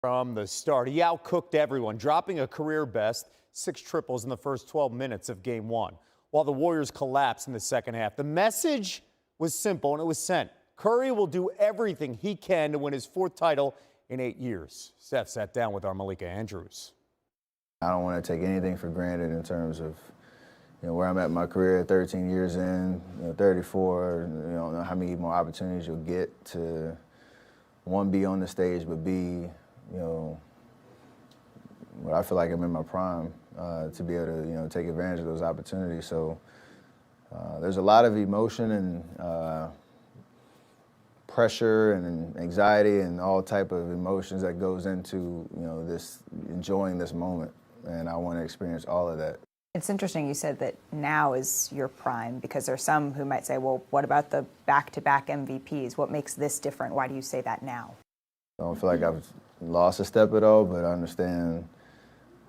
From the start, he outcooked everyone, dropping a career best 6 triples in the first 12 minutes of Game 1, while the Warriors collapsed in the second half. The message was simple, and it was sent. Curry will do everything he can to win his 4th title in 8 years. Steph sat down with our Malika Andrews. I don't want to take anything for granted in terms of where I'm at in my career, 13 years in, 34, I don't know how many more opportunities you'll get to, one, be on the stage, but B, I feel like I'm in my prime to be able to, take advantage of those opportunities. So there's a lot of emotion and pressure and anxiety and all type of emotions that goes into, this enjoying this moment. And I want to experience all of that. It's interesting you said that now is your prime, because there are some who might say, well, what about the back-to-back MVPs? What makes this different? Why do you say that now? I don't feel like I've lost a step at all, but I understand,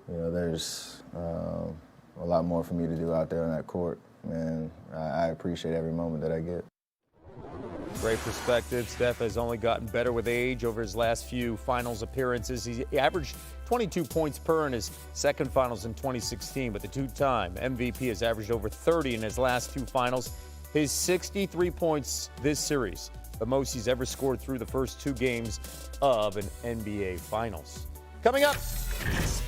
there's a lot more for me to do out there on that court, and I appreciate every moment that I get. Great perspective. Steph has only gotten better with age over his last few finals appearances. He averaged 22 points per in his second finals in 2016, but the two-time MVP has averaged over 30 in his last 2 finals. His 63 points this series, the most he's ever scored through the first 2 games of an NBA Finals. Coming up.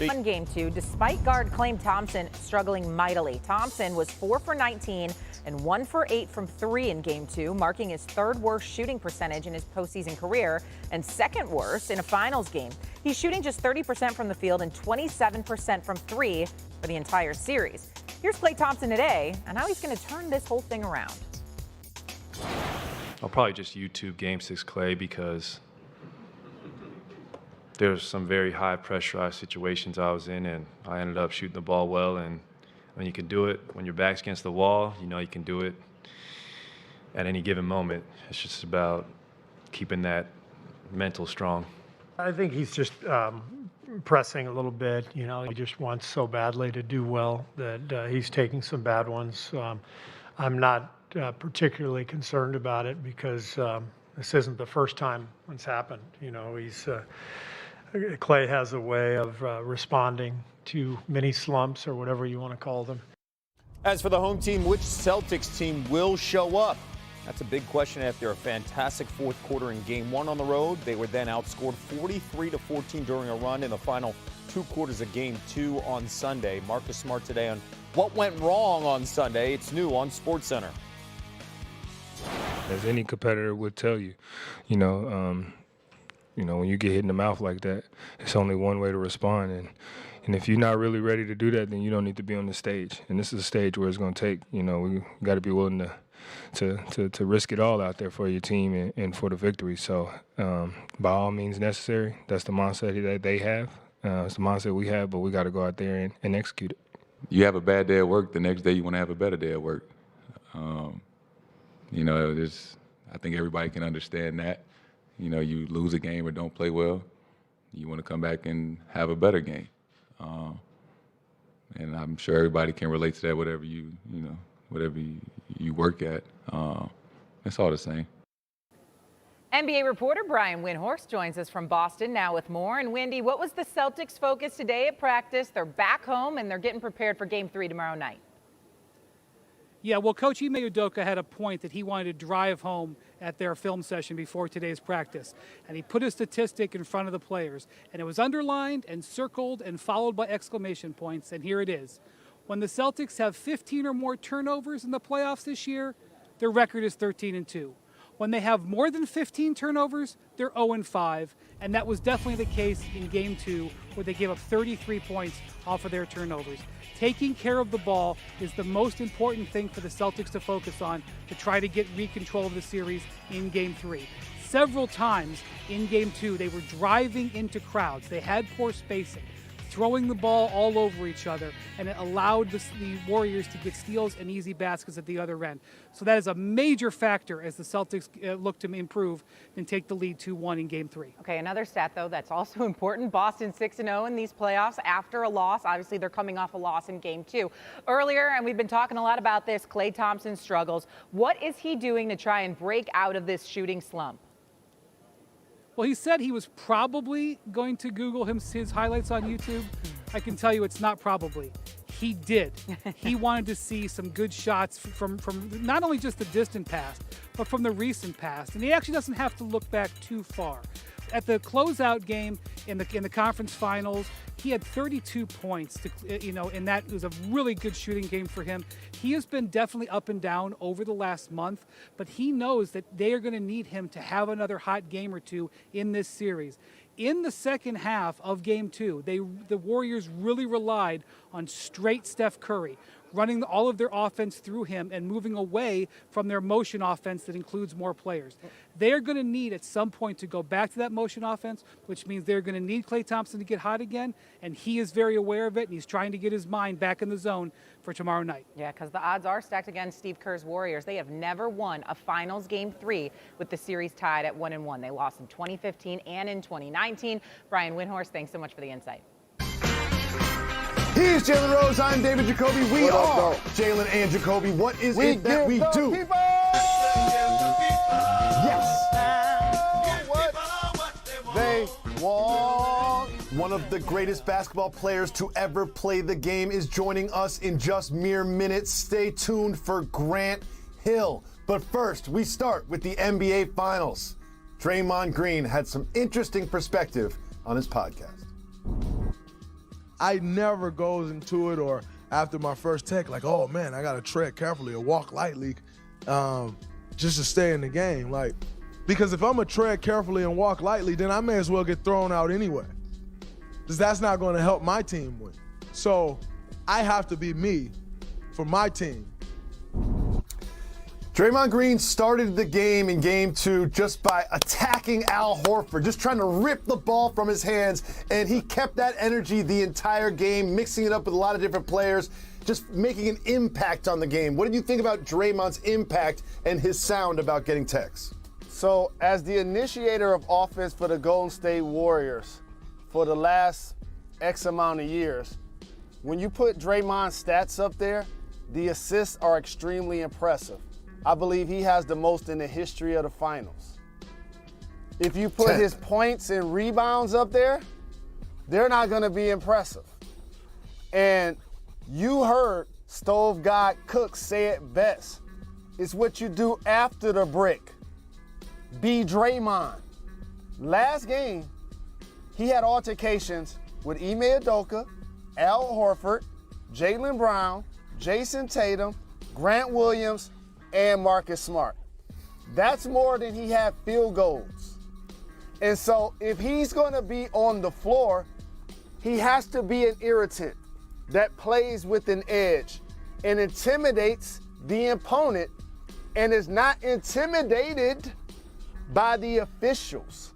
On Game 2, despite guard Klay Thompson struggling mightily, Thompson was 4 for 19 and 1 for 8 from 3 in Game 2, marking his 3rd worst shooting percentage in his postseason career and 2nd worst in a finals game. He's shooting just 30% from the field and 27% from 3 for the entire series. Here's Klay Thompson today and how he's going to turn this whole thing around. I'll probably just YouTube Game 6 Klay, because there's some very high pressurized situations I was in, and I ended up shooting the ball well. And when you can do it, when your back's against the wall, you can do it at any given moment. It's just about keeping that mental strong. I think he's just pressing a little bit. He just wants so badly to do well that he's taking some bad ones. I'm not particularly concerned about it, because this isn't the first time it's happened. Klay has a way of responding to mini slumps, or whatever you want to call them. As for the home team, which Celtics team will show up? That's a big question after a fantastic 4th quarter in Game 1 on the road. They were then outscored 43-14 during a run in the final 2 quarters of Game 2 on Sunday. Marcus Smart today on what went wrong on Sunday. It's new on SportsCenter. As any competitor would tell you, when you get hit in the mouth like that, it's only one way to respond. And if you're not really ready to do that, then you don't need to be on the stage. And this is a stage where it's going to take, we got to be willing to risk it all out there for your team and for the victory. So by all means necessary, that's the mindset that they have. It's the mindset we have, but we got to go out there and execute it. You have a bad day at work, the next day you want to have a better day at work. I think everybody can understand that. You lose a game or don't play well, you want to come back and have a better game. And I'm sure everybody can relate to that, whatever you work at. It's all the same. NBA reporter Brian Windhorst joins us from Boston now with more. And Wendy, what was the Celtics' focus today at practice? They're back home and they're getting prepared for Game 3 tomorrow night. Yeah, well, Coach Ime Udoka had a point that he wanted to drive home at their film session before today's practice. And he put a statistic in front of the players. And it was underlined and circled and followed by exclamation points. And here it is. When the Celtics have 15 or more turnovers in the playoffs this year, their record is 13-2. When they have more than 15 turnovers, they're 0-5. And that was definitely the case in Game 2, where they gave up 33 points off of their turnovers. Taking care of the ball is the most important thing for the Celtics to focus on to try to get control of the series in Game 3. Several times in Game 2, they were driving into crowds. They had poor spacing, throwing the ball all over each other, and it allowed the Warriors to get steals and easy baskets at the other end. So that is a major factor as the Celtics look to improve and take the lead 2-1 in Game 3. Okay, another stat, though, that's also important. Boston 6-0 in these playoffs after a loss. Obviously, they're coming off a loss in Game 2. Earlier, and we've been talking a lot about this, Klay Thompson struggles. What is he doing to try and break out of this shooting slump? Well, he said he was probably going to Google his highlights on YouTube. I can tell you it's not probably. He did. He wanted to see some good shots from not only just the distant past, but from the recent past. And he actually doesn't have to look back too far. At the closeout game in the conference finals, he had 32 points. And that was a really good shooting game for him. He has been definitely up and down over the last month, but he knows that they are going to need him to have another hot game or two in this series. In the second half of Game 2, the Warriors really relied on straight Steph Curry, running all of their offense through him and moving away from their motion offense that includes more players. They're going to need at some point to go back to that motion offense, which means they're going to need Klay Thompson to get hot again, and he is very aware of it, and he's trying to get his mind back in the zone for tomorrow night. Yeah, because the odds are stacked against Steve Kerr's Warriors. They have never won a finals Game 3 with the series tied at 1-1. They lost in 2015 and in 2019. Brian Windhorst, thanks so much for the insight. He's Jalen Rose. I'm David Jacoby. We are Jalen and Jacoby. What is it that we do? Yes. What they want. One of the greatest basketball players to ever play the game is joining us in just mere minutes. Stay tuned for Grant Hill. But first, we start with the NBA Finals. Draymond Green had some interesting perspective on his podcast. I never goes into it or after my first take like, oh man, I gotta tread carefully or walk lightly just to stay in the game. Like, because if I'm gonna tread carefully and walk lightly, then I may as well get thrown out anyway. Because that's not gonna help my team win. So I have to be me for my team. Draymond Green started the game in Game 2 just by attacking Al Horford, just trying to rip the ball from his hands, and he kept that energy the entire game, mixing it up with a lot of different players, just making an impact on the game. What did you think about Draymond's impact and his sound about getting texts? So, as the initiator of offense for the Golden State Warriors for the last X amount of years, when you put Draymond's stats up there, the assists are extremely impressive. I believe he has the most in the history of the finals. If you put his points and rebounds up there, they're not going to be impressive. And you heard Stove God Cook say it best. It's what you do after the brick. Be Draymond. Last game, he had altercations with Ime Udoka, Al Horford, Jaylen Brown, Jason Tatum, Grant Williams, and Marcus Smart. That's more than he had field goals. And so if he's going to be on the floor, he has to be an irritant that plays with an edge and intimidates the opponent and is not intimidated by the officials.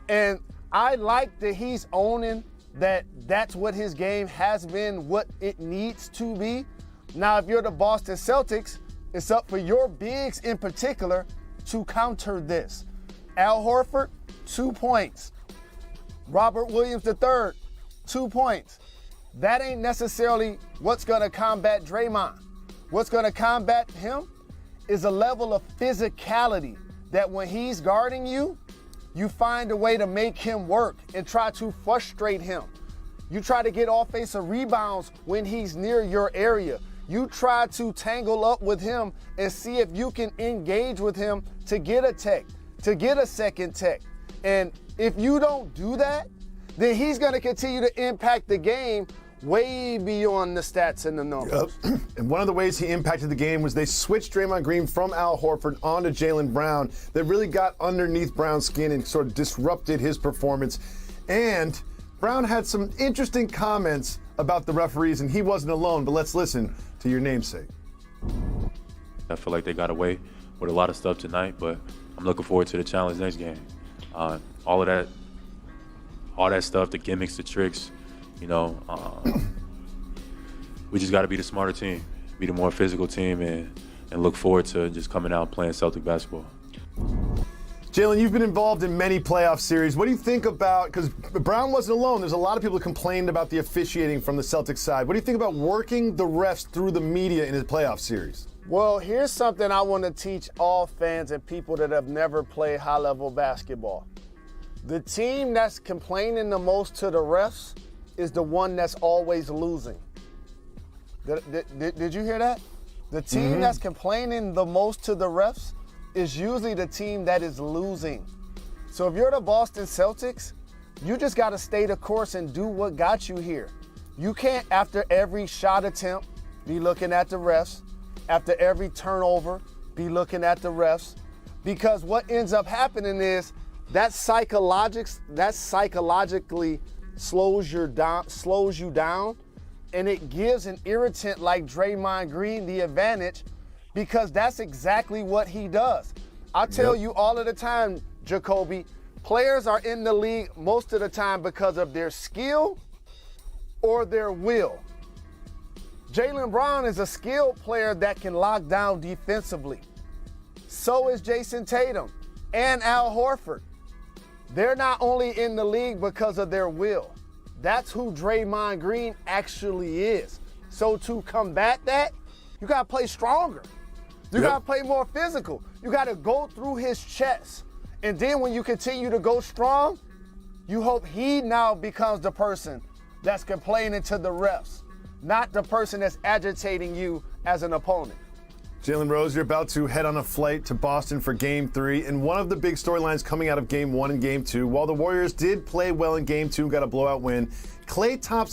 And I like that he's owning that that's what his game has been, what it needs to be. Now, if you're the Boston Celtics, it's up for your bigs in particular to counter this. Al Horford, 2 points. Robert Williams III, 2 points. That ain't necessarily what's going to combat Draymond. What's going to combat him is a level of physicality that when he's guarding you, you find a way to make him work and try to frustrate him. You try to get offensive rebounds when he's near your area. You try to tangle up with him and see if you can engage with him to get a tech, to get a second tech. And if you don't do that, then he's going to continue to impact the game way beyond the stats and the numbers. Yep. And one of the ways he impacted the game was they switched Draymond Green from Al Horford onto Jaylen Brown. That really got underneath Brown's skin and sort of disrupted his performance. And Brown had some interesting comments about the referees, and he wasn't alone, but let's listen to your namesake. I feel like they got away with a lot of stuff tonight, but I'm looking forward to the challenge next game. All that stuff, the gimmicks, the tricks, we just got to be the smarter team, be the more physical team, and look forward to just coming out and playing Celtic basketball. Jalen, you've been involved in many playoff series. What do you think about, because Brown wasn't alone, there's a lot of people who complained about the officiating from the Celtics side. What do you think about working the refs through the media in his playoff series? Well, here's something I want to teach all fans and people that have never played high-level basketball. The team that's complaining the most to the refs is the one that's always losing. Did you hear that? The team that's complaining the most to the refs is usually the team that is losing. So if you're the Boston Celtics, you just got to stay the course and do what got you here. You can't, after every shot attempt, be looking at the refs. After every turnover, be looking at the refs. Because what ends up happening is that psychologically slows you down, and it gives an irritant like Draymond Green the advantage, because that's exactly what he does. I tell you all of the time, Jacoby, players are in the league most of the time because of their skill or their will. Jaylen Brown is a skilled player that can lock down defensively. So is Jason Tatum and Al Horford. They're not only in the league because of their will. That's who Draymond Green actually is. So to combat that, you got to play stronger. You got to play more physical. You got to go through his chest. And then when you continue to go strong, you hope he now becomes the person that's complaining to the refs, not the person that's agitating you as an opponent. Jalen Rose, you're about to head on a flight to Boston for Game 3, and one of the big storylines coming out of Game 1 and Game 2, while the Warriors did play well in Game 2, got a blowout win, Klay Thompson